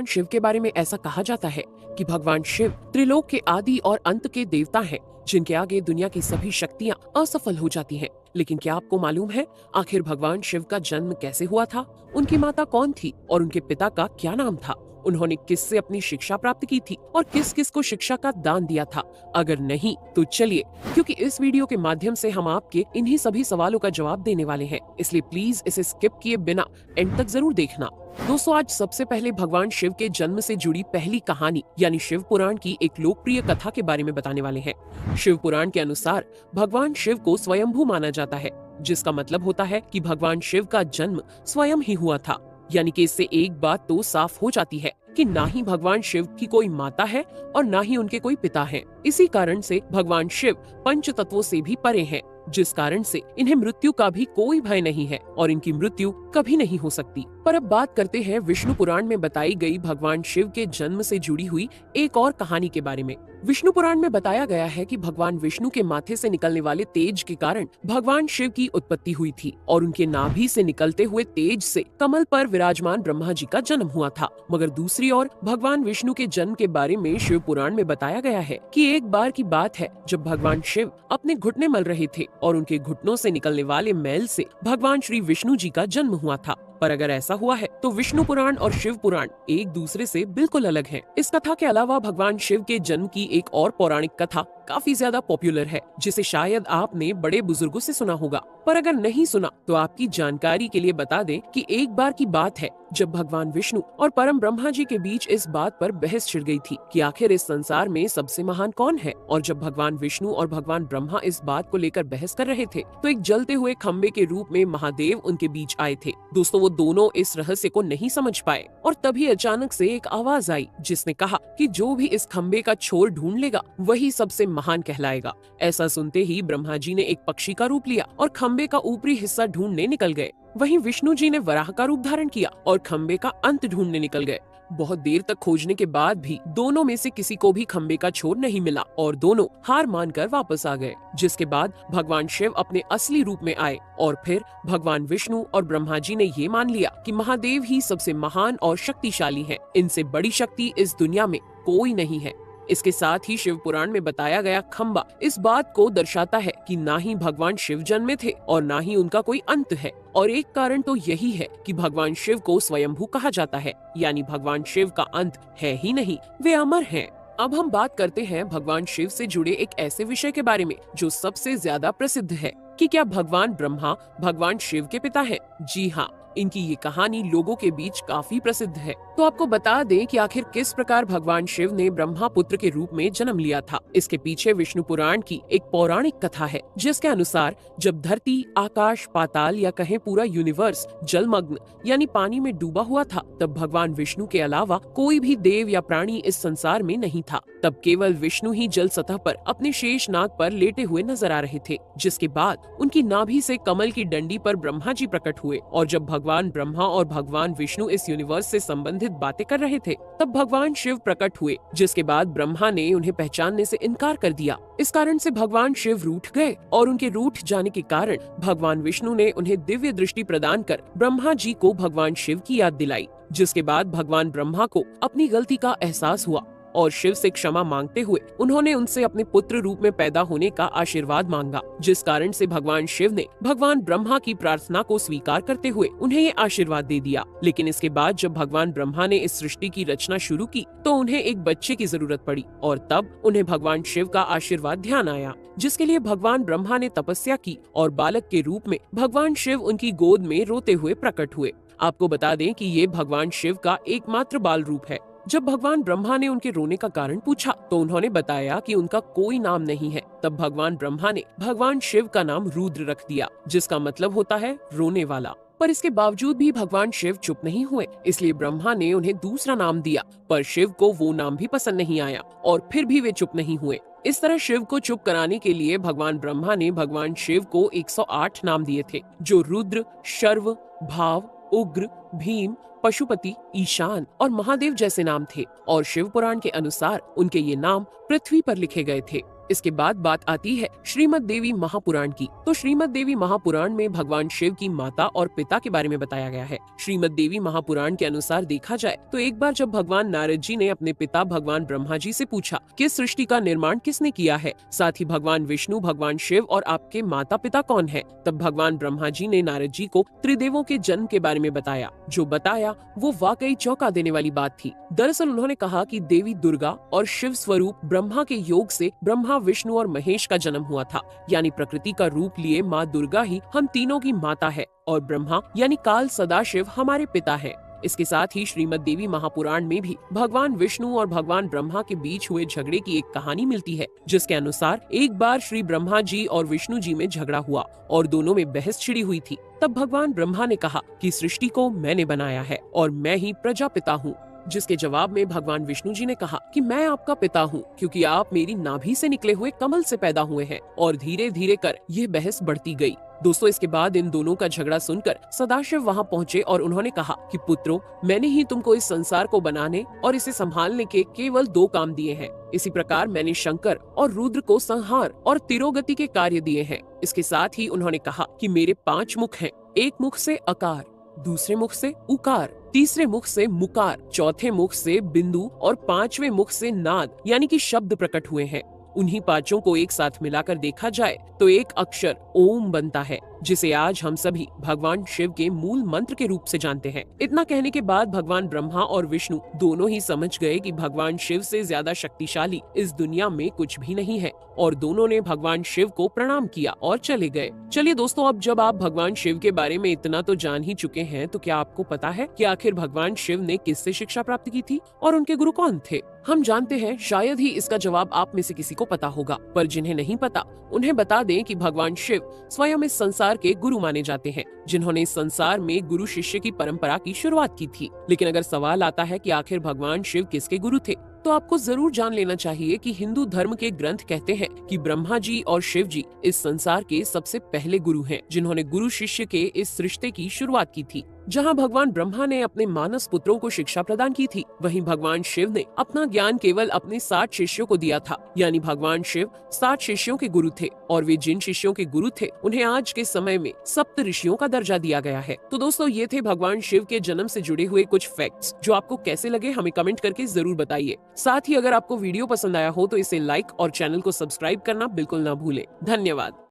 शिव के बारे में ऐसा कहा जाता है कि भगवान शिव त्रिलोक के आदि और अंत के देवता हैं, जिनके आगे दुनिया की सभी शक्तियां असफल हो जाती हैं। लेकिन क्या आपको मालूम है आखिर भगवान शिव का जन्म कैसे हुआ था? उनकी माता कौन थी और उनके पिता का क्या नाम था? उन्होंने किससे अपनी शिक्षा प्राप्त की थी और किस किस को शिक्षा का दान दिया था? अगर नहीं तो चलिए, क्योंकि इस वीडियो के माध्यम से हम आपके इन्हीं सभी सवालों का जवाब देने वाले हैं, इसलिए प्लीज इसे स्किप किए बिना एंड तक जरूर देखना। दोस्तों, आज सबसे पहले भगवान शिव के जन्म से जुड़ी पहली कहानी यानी शिव पुराण की एक लोकप्रिय कथा के बारे में बताने वाले हैं। शिव पुराण के अनुसार भगवान शिव को स्वयंभू माना जाता है, जिसका मतलब होता है कि भगवान शिव का जन्म स्वयं ही हुआ था। यानी कि इससे एक बात तो साफ हो जाती है कि ना ही भगवान शिव की कोई माता है और ना ही उनके कोई पिता हैं। इसी कारण से भगवान शिव पंच तत्वों से भी परे हैं, जिस कारण से इन्हें मृत्यु का भी कोई भय नहीं है और इनकी मृत्यु कभी नहीं हो सकती। पर अब बात करते हैं विष्णु पुराण में बताई गई भगवान शिव के जन्म से जुड़ी हुई एक और कहानी के बारे में। विष्णु पुराण में बताया गया है कि भगवान विष्णु के माथे से निकलने वाले तेज के कारण भगवान शिव की उत्पत्ति हुई थी और उनके नाभि से निकलते हुए तेज से कमल पर विराजमान ब्रह्मा जी का जन्म हुआ था। मगर दूसरी ओर भगवान विष्णु के जन्म के बारे में शिव पुराण में बताया गया है कि एक बार की बात है जब भगवान शिव अपने घुटने मल रहे थे और उनके घुटनों से निकलने वाले मैल से भगवान श्री विष्णु जी का जन्म हुआ था। पर अगर ऐसा हुआ है तो विष्णु पुराण और शिव पुराण एक दूसरे से बिल्कुल अलग हैं। इस कथा के अलावा भगवान शिव के जन्म की एक और पौराणिक कथा काफी ज्यादा पॉपुलर है, जिसे शायद आपने बड़े बुजुर्गों से सुना होगा। पर अगर नहीं सुना तो आपकी जानकारी के लिए बता दें कि एक बार की बात है जब भगवान विष्णु और परम ब्रह्मा जी के बीच इस बात पर बहस छिड़ गई थी कि आखिर इस संसार में सबसे महान कौन है। और जब भगवान विष्णु और भगवान ब्रह्मा इस बात को लेकर बहस कर रहे थे तो एक जलते हुए खंबे के रूप में महादेव उनके बीच आए थे। दोस्तों, वो दोनों इस रहस्य को नहीं समझ पाए और तभी अचानक से एक आवाज आई जिसने कहा कि जो भी इस खंबे का छोर ढूंढ लेगा वही सबसे महान कहलाएगा। ऐसा सुनते ही ब्रह्मा जी ने एक पक्षी का रूप लिया और खंबे का ऊपरी हिस्सा ढूंढने निकल गए। वहीं विष्णु जी ने वराह का रूप धारण किया और खंबे का अंत ढूंढने निकल गए। बहुत देर तक खोजने के बाद भी दोनों में से किसी को भी खंबे का छोर नहीं मिला और दोनों हार मानकर वापस आ गए। जिसके बाद भगवान शिव अपने असली रूप में आए और फिर भगवान विष्णु और ब्रह्मा जी ने ये मान लिया कि महादेव ही सबसे महान और शक्तिशाली हैं। इनसे बड़ी शक्ति इस दुनिया में कोई नहीं है। इसके साथ ही शिव पुराण में बताया गया खंबा इस बात को दर्शाता है कि ना ही भगवान शिव जन्मे थे और ना ही उनका कोई अंत है। और एक कारण तो यही है कि भगवान शिव को स्वयंभू कहा जाता है, यानी भगवान शिव का अंत है ही नहीं, वे अमर हैं। अब हम बात करते हैं भगवान शिव से जुड़े एक ऐसे विषय के बारे में जो सबसे ज्यादा प्रसिद्ध है कि क्या भगवान ब्रह्मा भगवान शिव के पिता हैं? जी हाँ, इनकी ये कहानी लोगों के बीच काफी प्रसिद्ध है। तो आपको बता दें कि आखिर किस प्रकार भगवान शिव ने ब्रह्मा पुत्र के रूप में जन्म लिया था। इसके पीछे विष्णु पुराण की एक पौराणिक कथा है, जिसके अनुसार जब धरती, आकाश, पाताल या कहें पूरा यूनिवर्स जलमग्न यानी पानी में डूबा हुआ था, तब भगवान विष्णु के अलावा कोई भी देव या प्राणी इस संसार में नहीं था। तब केवल विष्णु ही जल सतह पर अपने शेष नाग पर लेटे हुए नजर आ रहे थे। जिसके बाद उनकी नाभि से कमल की डंडी पर ब्रह्मा जी प्रकट हुए और जब भगवान ब्रह्मा और भगवान विष्णु इस यूनिवर्स से संबंधित बातें कर रहे थे तब भगवान शिव प्रकट हुए। जिसके बाद ब्रह्मा ने उन्हें पहचानने से इनकार कर दिया। इस कारण से भगवान शिव रूठ गए और उनके रूठ जाने के कारण भगवान विष्णु ने उन्हें दिव्य दृष्टि प्रदान कर ब्रह्मा जी को भगवान शिव की याद दिलाई। जिसके बाद भगवान ब्रह्मा को अपनी गलती का एहसास हुआ और शिव से क्षमा मांगते हुए उन्होंने उनसे अपने पुत्र रूप में पैदा होने का आशीर्वाद मांगा। जिस कारण से भगवान शिव ने भगवान ब्रह्मा की प्रार्थना को स्वीकार करते हुए उन्हें ये आशीर्वाद दे दिया। लेकिन इसके बाद जब भगवान ब्रह्मा ने इस सृष्टि की रचना शुरू की तो उन्हें एक बच्चे की जरूरत पड़ी और तब उन्हें भगवान शिव का आशीर्वाद ध्यान आया, जिसके लिए भगवान ब्रह्मा ने तपस्या की और बालक के रूप में भगवान शिव उनकी गोद में रोते हुए प्रकट हुए। आपको बता दें कि ये भगवान शिव का एकमात्र बाल रूप है। जब भगवान ब्रह्मा ने उनके रोने का कारण पूछा तो उन्होंने बताया कि उनका कोई नाम नहीं है। तब भगवान ब्रह्मा ने भगवान शिव का नाम रुद्र रख दिया, जिसका मतलब होता है रोने वाला। पर इसके बावजूद भी भगवान शिव चुप नहीं हुए, इसलिए ब्रह्मा ने उन्हें दूसरा नाम दिया। पर शिव को वो नाम भी पसंद नहीं आया और फिर भी वे चुप नहीं हुए। इस तरह शिव को चुप कराने के लिए भगवान ब्रह्मा ने भगवान शिव को 108 नाम दिए थे, जो रुद्र, शर्व, भाव, उग्र, भीम, पशुपति, ईशान और महादेव जैसे नाम थे और शिव पुराण के अनुसार उनके ये नाम पृथ्वी पर लिखे गए थे। इसके बाद बात आती है श्रीमद् देवी महापुराण की। तो श्रीमद् देवी महापुराण में भगवान शिव की माता और पिता के बारे में बताया गया है। श्रीमद् देवी महापुराण के अनुसार देखा जाए तो एक बार जब भगवान नारद जी ने अपने पिता भगवान ब्रह्मा जी से पूछा कि सृष्टि का निर्माण किसने किया है, साथ ही भगवान विष्णु, भगवान शिव और आपके माता पिता कौन है, तब भगवान ब्रह्मा जी ने नारद जी को त्रिदेवों के जन्म के बारे में बताया। जो बताया वो वाकई चौंका देने वाली बात थी। दरअसल उन्होंने कहा कि देवी दुर्गा और शिव स्वरूप ब्रह्मा के योग से ब्रह्मा, विष्णु और महेश का जन्म हुआ था। यानी प्रकृति का रूप लिए माँ दुर्गा ही हम तीनों की माता है और ब्रह्मा यानी काल सदाशिव हमारे पिता है। इसके साथ ही श्रीमद् देवी महापुराण में भी भगवान विष्णु और भगवान ब्रह्मा के बीच हुए झगड़े की एक कहानी मिलती है, जिसके अनुसार एक बार श्री ब्रह्मा जी और विष्णु जी में झगड़ा हुआ और दोनों में बहस छिड़ी हुई थी। तब भगवान ब्रह्मा ने कहा कि सृष्टि को मैंने बनाया है और मैं ही प्रजापिता हूँ, जिसके जवाब में भगवान विष्णु जी ने कहा कि मैं आपका पिता हूँ क्योंकि आप मेरी नाभि से निकले हुए कमल से पैदा हुए हैं। और धीरे धीरे कर ये बहस बढ़ती गई। दोस्तों, इसके बाद इन दोनों का झगड़ा सुनकर सदाशिव वहाँ पहुँचे और उन्होंने कहा कि पुत्रों, मैंने ही तुमको इस संसार को बनाने और इसे संभालने के केवल 2 काम दिए हैं। इसी प्रकार मैंने शंकर और रुद्र को संहार और तिरोगति के कार्य दिए हैं। इसके साथ ही उन्होंने कहा कि मेरे 5 मुख हैं। एक मुख से अकार, दूसरे मुख से उकार, तीसरे मुख से मुकार, चौथे मुख से बिंदु और 5वें मुख से नाद यानी कि शब्द प्रकट हुए हैं। उन्हीं 5 को एक साथ मिलाकर देखा जाए तो एक अक्षर ओम बनता है, जिसे आज हम सभी भगवान शिव के मूल मंत्र के रूप से जानते हैं। इतना कहने के बाद भगवान ब्रह्मा और विष्णु दोनों ही समझ गए कि भगवान शिव से ज्यादा शक्तिशाली इस दुनिया में कुछ भी नहीं है और दोनों ने भगवान शिव को प्रणाम किया और चले गए। चलिए दोस्तों, अब जब आप भगवान शिव के बारे में इतना तो जान ही चुके हैं, तो क्या आपको पता है कि आखिर भगवान शिव ने किससे शिक्षा प्राप्त की थी और उनके गुरु कौन थे? हम जानते हैं, शायद ही इसका जवाब आप में से किसी को पता होगा, पर जिन्हें नहीं पता उन्हें बता दें कि भगवान शिव स्वयं इस संसार के गुरु माने जाते हैं, जिन्होंने इस संसार में गुरु शिष्य की परंपरा की शुरुआत की थी। लेकिन अगर सवाल आता है कि आखिर भगवान शिव किसके गुरु थे, तो आपको जरूर जान लेना चाहिए कि हिंदू धर्म के ग्रंथ कहते हैं कि ब्रह्मा जी और शिव जी इस संसार के सबसे पहले गुरु हैं, जिन्होंने गुरु शिष्य के इस रिश्ते की शुरुआत की थी। जहां भगवान ब्रह्मा ने अपने मानस पुत्रों को शिक्षा प्रदान की थी, वहीं भगवान शिव ने अपना ज्ञान केवल अपने 60 शिष्यों को दिया था। यानी भगवान शिव 60 शिष्यों के गुरु थे और वे जिन शिष्यों के गुरु थे उन्हें आज के समय में सप्त ऋषियों का दर्जा दिया गया है। तो दोस्तों, ये थे भगवान शिव के जन्म से जुड़े हुए कुछ फैक्ट्स, जो आपको कैसे लगे हमें कमेंट करके जरूर बताइए। साथ ही अगर आपको वीडियो पसंद आया हो तो इसे लाइक और चैनल को सब्सक्राइब करना बिल्कुल ना भूलें। धन्यवाद।